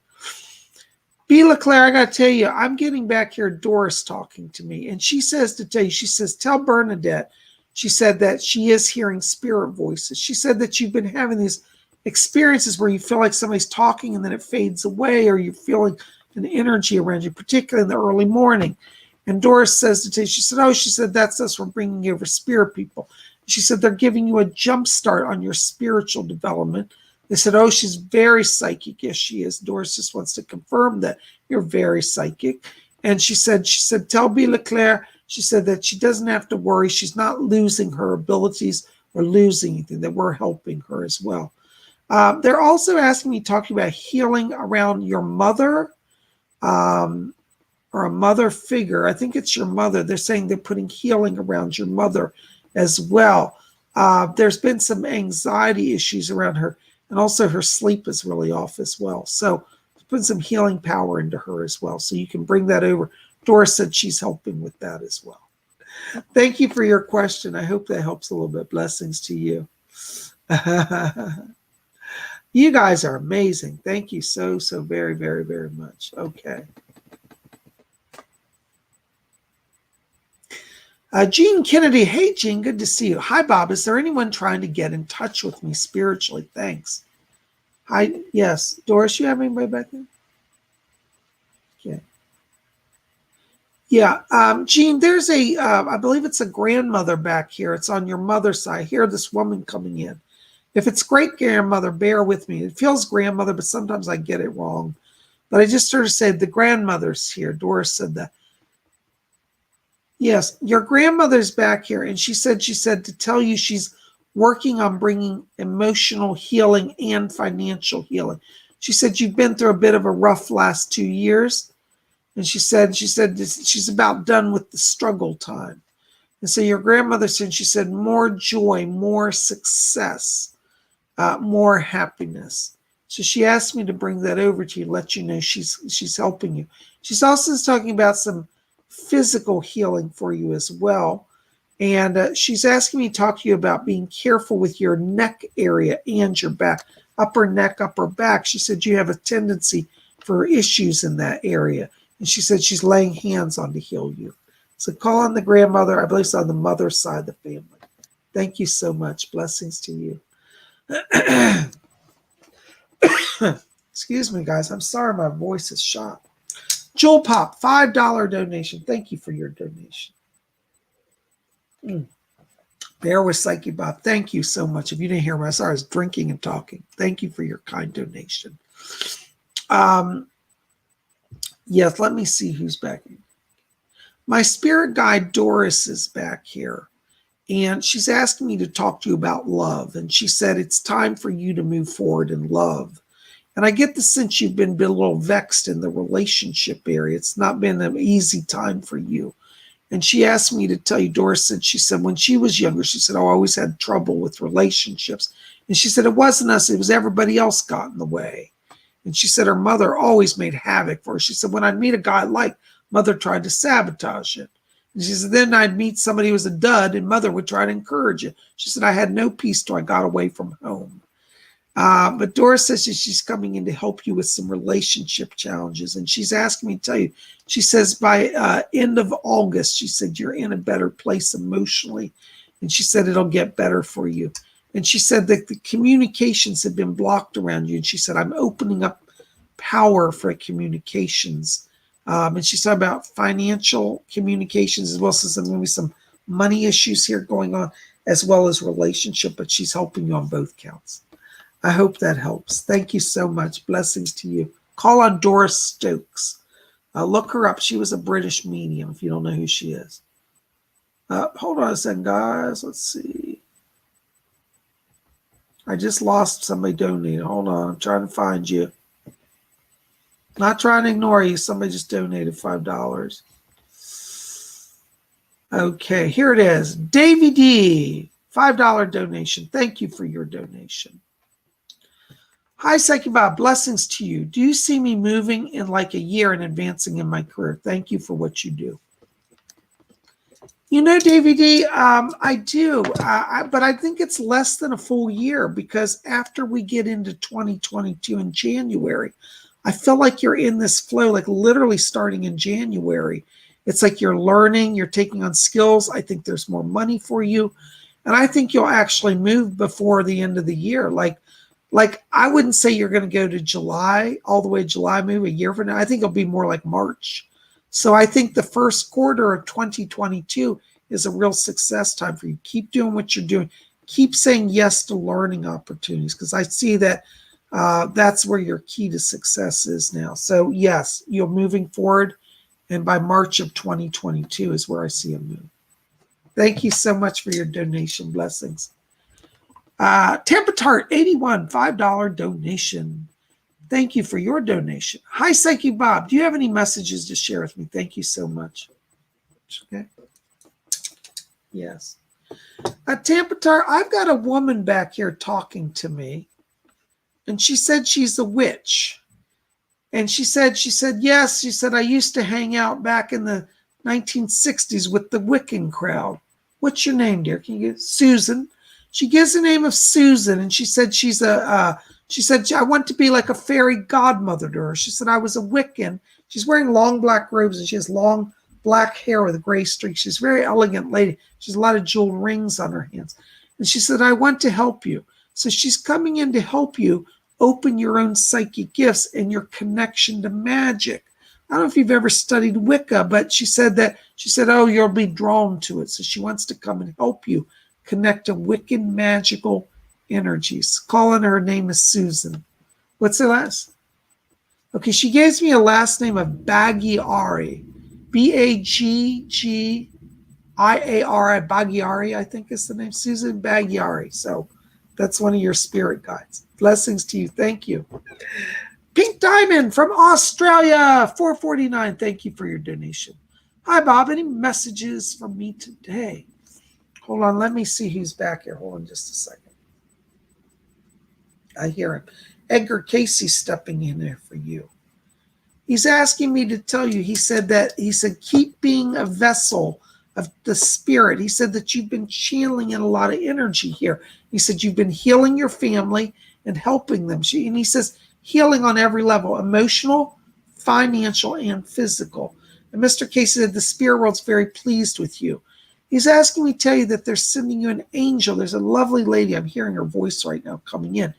B. LeClaire, I got to tell you, I'm getting back here, Doris talking to me. And she says to tell you, she says, tell Bernadette. She said that she is hearing spirit voices. She said that you've been having these experiences where you feel like somebody's talking and then it fades away, or you're feeling an energy around you, particularly in the early morning. And Doris says to tell you, she said, that's us. We're bringing over spirit people. She said, they're giving you a jump start on your spiritual development. They said, oh, she's very psychic. Yes, she is. Doris just wants to confirm that you're very psychic. And she said, tell B. LeClaire, she said that she doesn't have to worry. She's not losing her abilities or losing anything, that we're helping her as well. They're also asking me, talking about healing around your mother, or a mother figure. I think it's your mother. They're saying they're putting healing around your mother as well. There's been some anxiety issues around her, and also her sleep is really off as well. So put some healing power into her as well. So you can bring that over. Doris said she's helping with that as well. Thank you for your question. I hope that helps a little bit. Blessings to you. You guys are amazing. Thank you so very, very, very much. Okay. Jean Kennedy. Hey, Jean, good to see you. Hi, Bob. Is there anyone trying to get in touch with me spiritually? Thanks. Hi. Yes. Doris, you have anybody back there? Okay. Yeah. Jean, there's I believe it's a grandmother back here. It's on your mother's side. I hear this woman coming in. If it's great-grandmother, bear with me. It feels grandmother, but sometimes I get it wrong. But I just sort of said the grandmother's here. Doris said that. Yes, your grandmother's back here, and she said to tell you she's working on bringing emotional healing and financial healing. She said you've been through a bit of a rough last 2 years, and she said she's about done with the struggle time. And so your grandmother said, she said, more joy, more success, more happiness. So she asked me to bring that over to you, let you know she's helping you. She's also talking about some physical healing for you as well. And she's asking me to talk to you about being careful with your neck area and your back, upper neck, upper back. She said you have a tendency for issues in that area. And she said she's laying hands on to heal you. So call on the grandmother. I believe it's on the mother's side of the family. Thank you so much. Blessings to you. Excuse me, guys. I'm sorry my voice is shot. Jewel Pop, $5 donation. Thank you for your donation. Bear with Psychic Bob. Thank you so much. If you didn't hear me, I was drinking and talking. Thank you for your kind donation. Yes, let me see who's back. My spirit guide Doris is back here. And she's asking me to talk to you about love. And she said, it's time for you to move forward in love. And I get the sense you've been a little vexed in the relationship area. It's not been an easy time for you. And she asked me to tell you, Doris said, she said, when she was younger, she said, oh, I always had trouble with relationships. And she said, it wasn't us, it was everybody else got in the way. And she said her mother always made havoc for her. She said, when I'd meet a guy I liked, mother tried to sabotage it. And she said, then I'd meet somebody who was a dud and mother would try to encourage it. She said, I had no peace till I got away from home. But Doris says she's coming in to help you with some relationship challenges. And she's asking me to tell you, she says by end of August, she said, you're in a better place emotionally. And she said, it'll get better for you. And she said that the communications have been blocked around you. And she said, I'm opening up power for communications. And she's talking about financial communications as well as maybe some money issues here going on, as well as relationship, but she's helping you on both counts. I hope that helps. Thank you so much. Blessings to you. Call on Doris Stokes. Look her up. She was a British medium, if you don't know who she is. Hold on a second, guys. Let's see. I just lost somebody donating. Hold on. I'm trying to find you. Not trying to ignore you. Somebody just donated $5. Okay, here it is. Davey D, $5 donation. Thank you for your donation. Hi, Psychic Bob. Blessings to you. Do you see me moving in like a year and advancing in my career? Thank you for what you do. You know, Davey D, I do, but I think it's less than a full year because after we get into 2022 in January, I feel like you're in this flow, like literally starting in January. It's like you're learning, you're taking on skills. I think there's more money for you. And I think you'll actually move before the end of the year. Like I wouldn't say you're going to go to July, all the way to July, maybe a year from now. I think it'll be more like March. So I think the first quarter of 2022 is a real success time for you. Keep doing what you're doing. Keep saying yes to learning opportunities because I see that that's where your key to success is now. So yes, you're moving forward. And by March of 2022 is where I see a move. Thank you so much for your donation. Blessings. Tampa Tart, 81, $5 donation. Thank you for your donation. Hi, Psychic Bob. Do you have any messages to share with me? Thank you so much. Okay. Yes. Tampa Tart, I've got a woman back here talking to me. And she said she's a witch. And she said, yes. She said, I used to hang out back in the 1960s with the Wiccan crowd. What's your name, dear? Can you get Susan? She gives the name of Susan. And she said, she said, I want to be like a fairy godmother to her. She said, I was a Wiccan. She's wearing long black robes and she has long black hair with a gray streak. She's a very elegant lady. She has a lot of jeweled rings on her hands. And she said, I want to help you. So she's coming in to help you open your own psychic gifts and your connection to magic. I don't know if you've ever studied Wicca, but she said, oh, you'll be drawn to it. So she wants to come and help you connect to Wiccan magical energies. Calling her name is Susan. What's her last? Okay, she gives me a last name of Baggiari. Baggiari, Baggiari, I think is the name. Susan Baggiari. So that's one of your spirit guides. Blessings to you. Thank you. Pink Diamond from Australia, $4.49. Thank you for your donation. Hi, Bob. Any messages from me today? Hold on. Let me see who's back here. Hold on just a second. I hear him. Edgar Casey stepping in there for you. He's asking me to tell you, he said, keep being a vessel of the spirit. He said that you've been channeling in a lot of energy here. He said you've been healing your family and helping them. And he says healing on every level, emotional, financial and physical. And Mr. Casey said, the spirit world's very pleased with you. He's asking me to tell you that they're sending you an angel. There's a lovely lady. I'm hearing her voice right now coming in.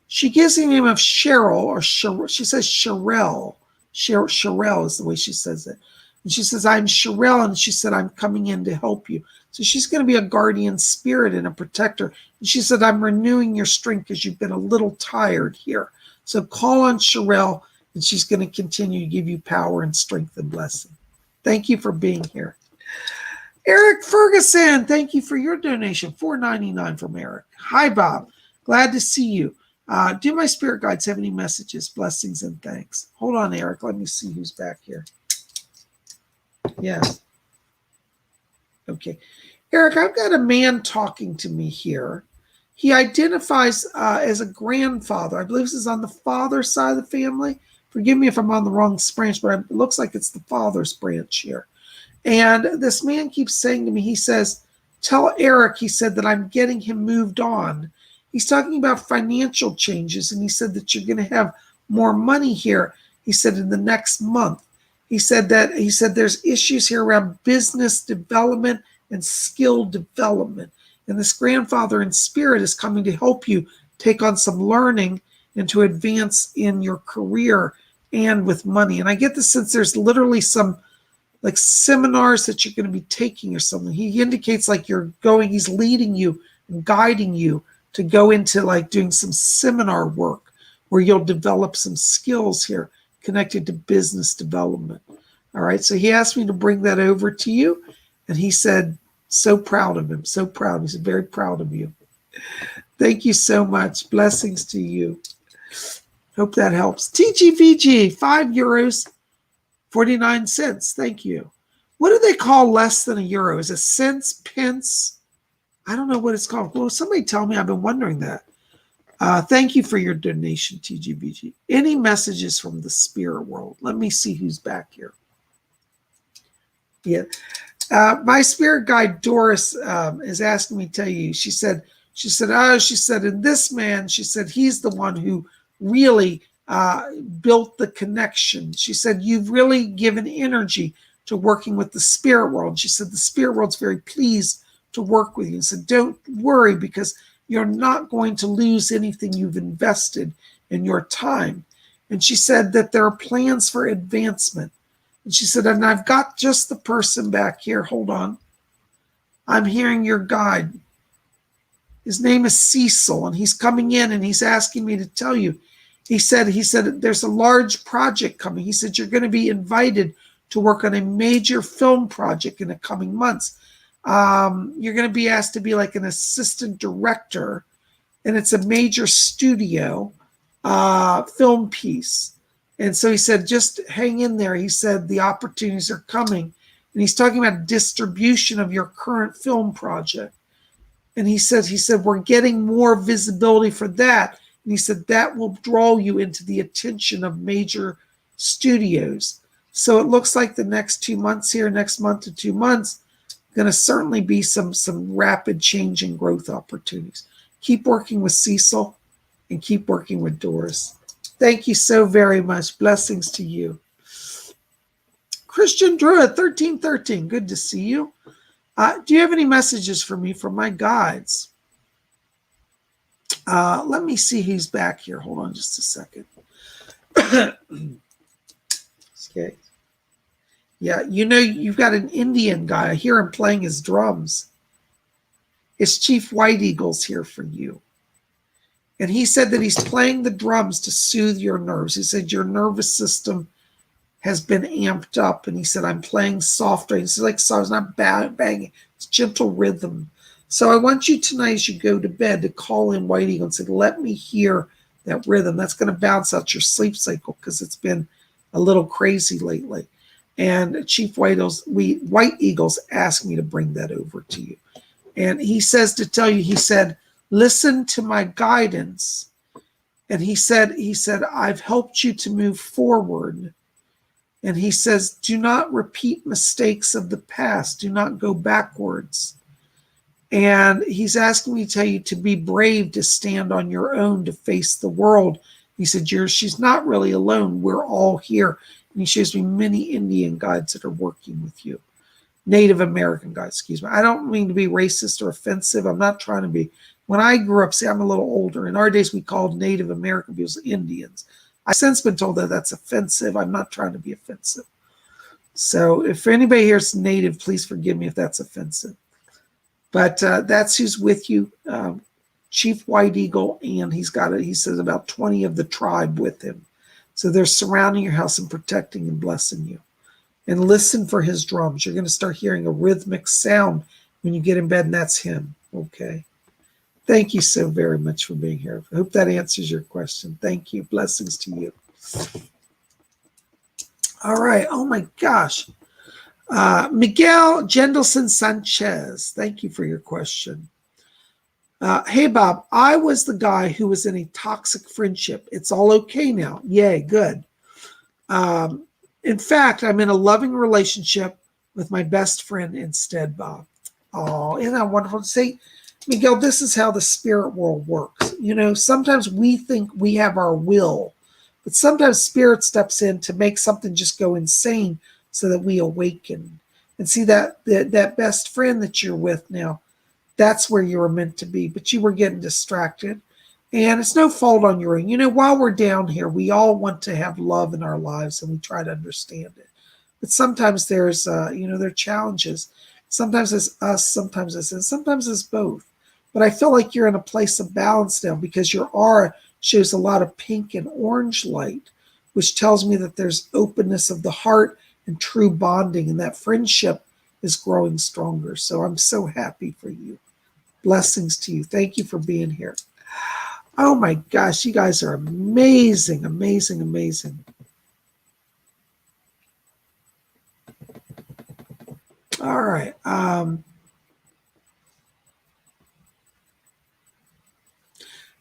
She gives the name of Cheryl, or she says Sherelle. Sherelle is the way she says it. And she says, I'm Sherelle, and she said, I'm coming in to help you. So she's going to be a guardian spirit and a protector. And she said, I'm renewing your strength because you've been a little tired here. So call on Sherelle, and she's going to continue to give you power and strength and blessing. Thank you for being here. Eric Ferguson, thank you for your donation. $4.99 from Eric. Hi, Bob. Glad to see you. Do my spirit guides have any messages, blessings, and thanks? Hold on, Eric. Let me see who's back here. Yes. Okay. Eric, I've got a man talking to me here. He identifies as a grandfather. I believe this is on the father's side of the family. Forgive me if I'm on the wrong branch, but it looks like it's the father's branch here. And this man keeps saying to me, he says, tell Eric, he said, that I'm getting him moved on. He's talking about financial changes, and he said that you're going to have more money here, he said, in the next month. He said there's issues here around business development and skill development. And this grandfather in spirit is coming to help you take on some learning and to advance in your career and with money. And I get the sense there's literally some like seminars that you're going to be taking or something. He indicates like you're going, he's leading you and guiding you to go into like doing some seminar work where you'll develop some skills here connected to business development. All right. So he asked me to bring that over to you. And he said, so proud of him. So proud. He said, very proud of you. Thank you so much. Blessings to you. Hope that helps. TGVG, €5, 49 cents. Thank you. What do they call less than €1? Is it cents, pence? I don't know what it's called. Well, somebody tell me. I've been wondering that. Thank you for your donation, TGVG. Any messages from the spirit world? Let me see who's back here. Yeah. My spirit guide, Doris, is asking me to tell you, she said, and this man, she said, he's the one who really built the connection. She said, you've really given energy to working with the spirit world. She said, the spirit world's very pleased to work with you. And said, don't worry, because you're not going to lose anything you've invested in your time. And she said that there are plans for advancement. And she said, and I've got just the person back here. Hold on. I'm hearing your guide. His name is Cecil, and he's coming in and he's asking me to tell you. He said, there's a large project coming. He said, you're going to be invited to work on a major film project in the coming months. You're going to be asked to be like an assistant director, and it's a major studio film piece. And so he said, just hang in there. He said, the opportunities are coming. And he's talking about distribution of your current film project. And he said, we're getting more visibility for that. And he said, that will draw you into the attention of major studios. So it looks like the next 2 months here, next month to 2 months, going to certainly be some rapid change and growth opportunities. Keep working with Cecil and keep working with Doris. Thank you so very much. Blessings to you. Christian Druid, 1313. Good to see you. Do you have any messages for me from my guides? Let me see who's back here. Hold on just a second. Okay. Yeah, you know, you've got an Indian guy. I hear him playing his drums. It's Chief White Eagle's here for you. And he said that he's playing the drums to soothe your nerves. He said your nervous system has been amped up. And he said, I'm playing softer. It's like, so it's not banging. It's gentle rhythm. So I want you tonight as you go to bed to call in White Eagle and say, let me hear that rhythm. That's going to bounce out your sleep cycle because it's been a little crazy lately. And Chief White Eagles asked me to bring that over to you. And he says to tell you, he said, listen to my guidance. And he said, I've helped you to move forward. And he says, do not repeat mistakes of the past. Do not go backwards. And he's asking me to tell you to be brave, to stand on your own, to face the world, He said, she's not really alone. We're all here. And he shows me many Indian guides that are working with you. Native American guides, excuse me. I don't mean to be racist or offensive. I'm not trying to be. When I grew up, see, I'm a little older. In our days, we called Native American people Indians. I've since been told that that's offensive. I'm not trying to be offensive. So if anybody here is Native, please forgive me if that's offensive. But that's who's with you, Chief White Eagle, and he says about 20 of the tribe with him. So they're surrounding your house and protecting and blessing you. And listen for his drums. You're going to start hearing a rhythmic sound when you get in bed, and that's him. Okay. Thank you so very much for being here. I hope that answers your question. Thank you. Blessings to you. All right. Oh, my gosh. Miguel Jendelson Sanchez, thank you for your question. Hey, Bob, I was the guy who was in a toxic friendship. It's all okay now. Yay, good. In fact, I'm in a loving relationship with my best friend instead, Bob. Oh, isn't that wonderful? See, Miguel, this is how the spirit world works. You know, sometimes we think we have our will, but sometimes spirit steps in to make something just go insane so that we awaken. And see that best friend that you're with now, that's where you were meant to be, but you were getting distracted. And it's no fault on your own. You know, while we're down here, we all want to have love in our lives and we try to understand it. But sometimes there's, there are challenges. Sometimes it's us, sometimes it's both. But I feel like you're in a place of balance now because your aura shows a lot of pink and orange light, which tells me that there's openness of the heart and true bonding, and that friendship is growing stronger. So I'm so happy for you. Blessings to you. Thank you for being here. Oh my gosh, you guys are amazing, amazing, amazing. All right.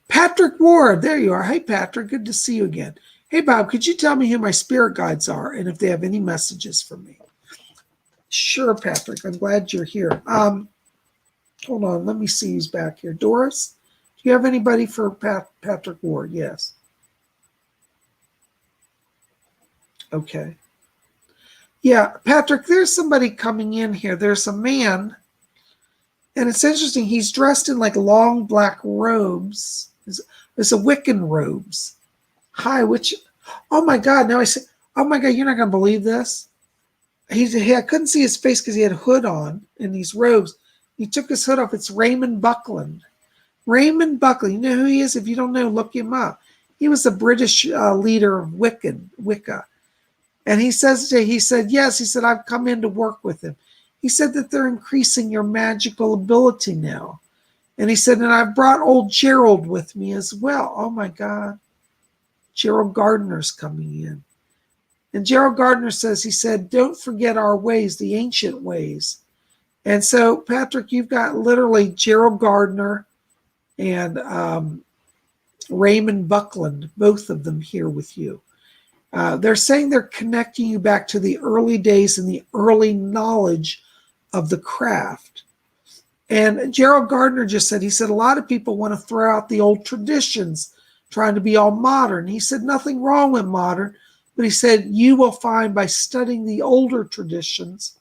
Patrick Ward, there you are. Hey, Patrick, good to see you again. Hey, Bob, could you tell me who my spirit guides are and if they have any messages for me? Sure, Patrick. I'm glad you're here. Hold on. Let me see who's back here. Doris, do you have anybody for Patrick Ward? Yes. Okay. Yeah, Patrick, there's somebody coming in here. There's a man, and it's interesting. He's dressed in like long black robes. There's a Wiccan robes. Hi, oh my God, now I say, oh my God, you're not going to believe this. I couldn't see his face because he had a hood on in these robes. He took his hood off. It's Raymond Buckland. Raymond Buckland, you know who he is? If you don't know, look him up. He was the British leader of Wicca. And he said, yes, he said, I've come in to work with him. He said that they're increasing your magical ability now. And he said, and I've brought old Gerald with me as well. Oh my God. Gerald Gardner's coming in. And Gerald Gardner says, he said, don't forget our ways, the ancient ways. And so, Patrick, you've got literally Gerald Gardner and Raymond Buckland, both of them here with you. They're saying they're connecting you back to the early days and the early knowledge of the craft. And Gerald Gardner just said, he said, a lot of people want to throw out the old traditions, trying to be all modern. He said, nothing wrong with modern, but he said, you will find by studying the older traditions,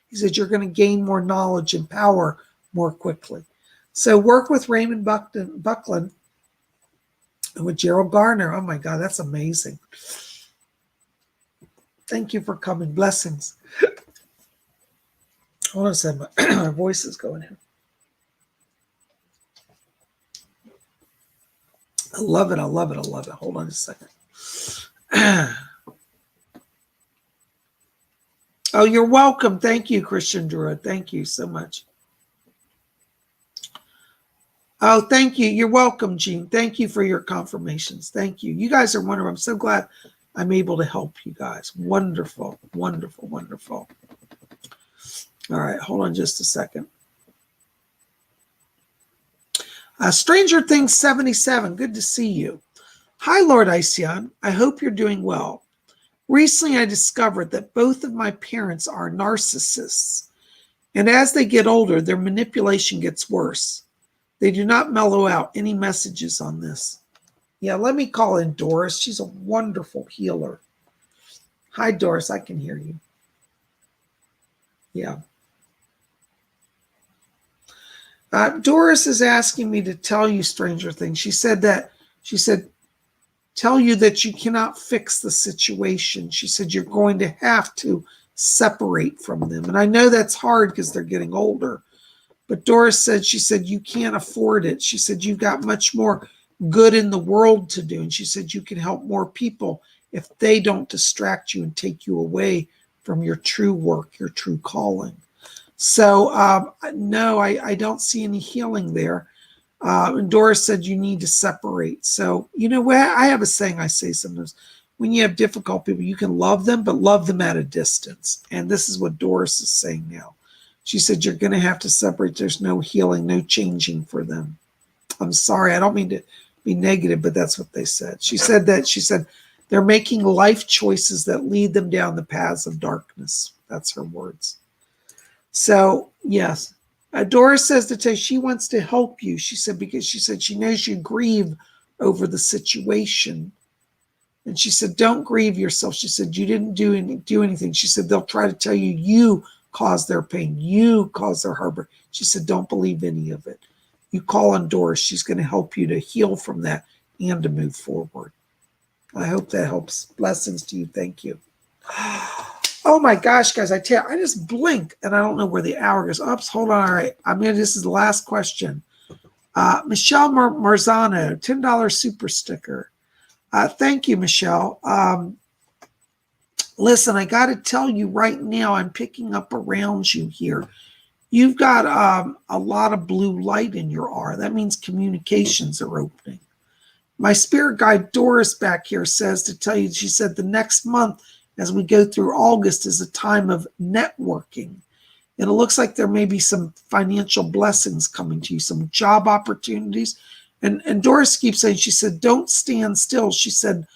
he said, you're going to gain more knowledge and power more quickly. So work with Raymond Buckland and with Gerald Gardner. Oh my God, that's amazing. Thank you for coming. Blessings. Hold on a second. My voice is going here. I love it. I love it. I love it. Hold on a second. Oh, you're welcome. Thank you, Christian Druid. Thank you so much. Oh, thank you. You're welcome, Jean. Thank you for your confirmations. Thank you. You guys are wonderful. I'm so glad I'm able to help you guys. Wonderful, wonderful, wonderful. All right, hold on just a second. Stranger Things 77, good to see you. Hi, Lord Ision. I hope you're doing well. Recently, I discovered that both of my parents are narcissists, and as they get older, their manipulation gets worse. They do not mellow out. Any messages on this? Yeah, let me call in Doris. She's a wonderful healer. Hi, Doris. I can hear you. Yeah. Doris is asking me to tell you stranger things. She said, tell you that you cannot fix the situation. She said, you're going to have to separate from them. And I know that's hard because they're getting older. But Doris said, she said, you can't afford it. She said, you've got much more good in the world to do. And she said, you can help more people if they don't distract you and take you away from your true work, your true calling. So, no, I don't see any healing there. And Doris said you need to separate. So, you know, I have a saying I say sometimes, when you have difficult people, you can love them, but love them at a distance. And this is what Doris is saying now. She said, you're going to have to separate. There's no healing, no changing for them. I'm sorry. I don't mean to be negative, but that's what they said. She said they're making life choices that lead them down the paths of darkness. That's her words. So, yes. Doris says to tell you she wants to help you. She said, because she said she knows you grieve over the situation. And she said, don't grieve yourself. She said, you didn't do anything. She said, they'll try to tell you caused their pain. You caused their harbor. She said, don't believe any of it. You call on Doris. She's going to help you to heal from that and to move forward. I hope that helps. Blessings to you. Thank you. Oh my gosh, guys, I tell you, I just blink and I don't know where the hour goes. Oops, hold on. All right. This is the last question. Michelle Marzano, $10 super sticker. Thank you, Michelle. Listen, I got to tell you right now, I'm picking up around you here. You've got a lot of blue light in your aura. That means communications are opening. My spirit guide, Doris, back here says to tell you, she said the next month, as we go through August, is a time of networking. And it looks like there may be some financial blessings coming to you, some job opportunities. And Doris keeps saying, she said, don't stand still. She said,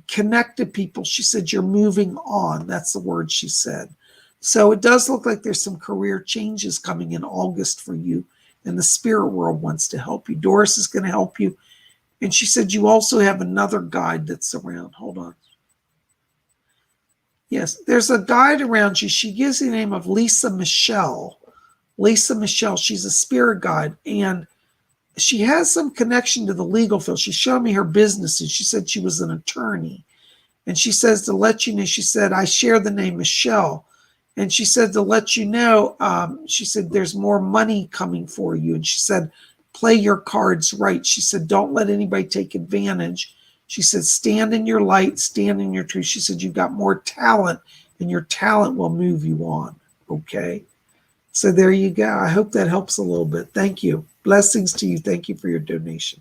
connect to people. She said, you're moving on. That's the word she said. So it does look like there's some career changes coming in August for you. And the spirit world wants to help you. Doris is going to help you. And she said, you also have another guide that's around. Hold on. Yes, there's a guide around you. She gives the name of Lisa Michelle. Lisa Michelle, she's a spirit guide. And she has some connection to the legal field. She showed me her business, and she said she was an attorney. And she says to let you know, she said, I share the name Michelle. And she said to let you know, she said, there's more money coming for you. And she said, play your cards right. She said, don't let anybody take advantage. She said, stand in your light, stand in your truth. She said, you've got more talent, and your talent will move you on. Okay. So there you go. I hope that helps a little bit. Thank you. Blessings to you. Thank you for your donation.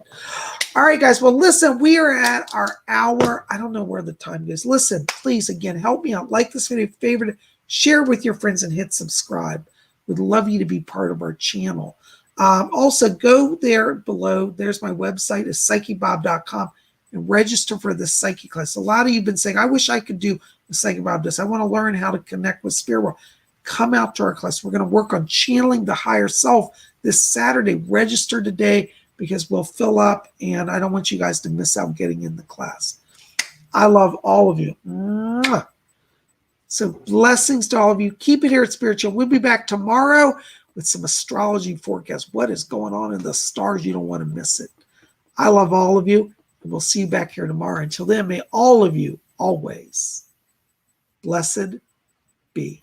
All right, guys. Well, listen, we are at our hour. I don't know where the time goes. Listen, please, again, help me out. Like this video, favorite, share with your friends, and hit subscribe. We'd love you to be part of our channel. Also, go there below. There's my website, is PsychicBob.com, and register for this psychic class. A lot of you have been saying, I wish I could do the Psychic Bob does. I want to learn how to connect with spirit world. Come out to our class. We're going to work on channeling the higher self this Saturday. Register today because we'll fill up, and I don't want you guys to miss out getting in the class. I love all of you. Mwah. So blessings to all of you. Keep it here at Spiritual. We'll be back tomorrow with some astrology forecasts. What is going on in the stars? You don't want to miss it. I love all of you, and we'll see you back here tomorrow. Until then, may all of you always blessed be.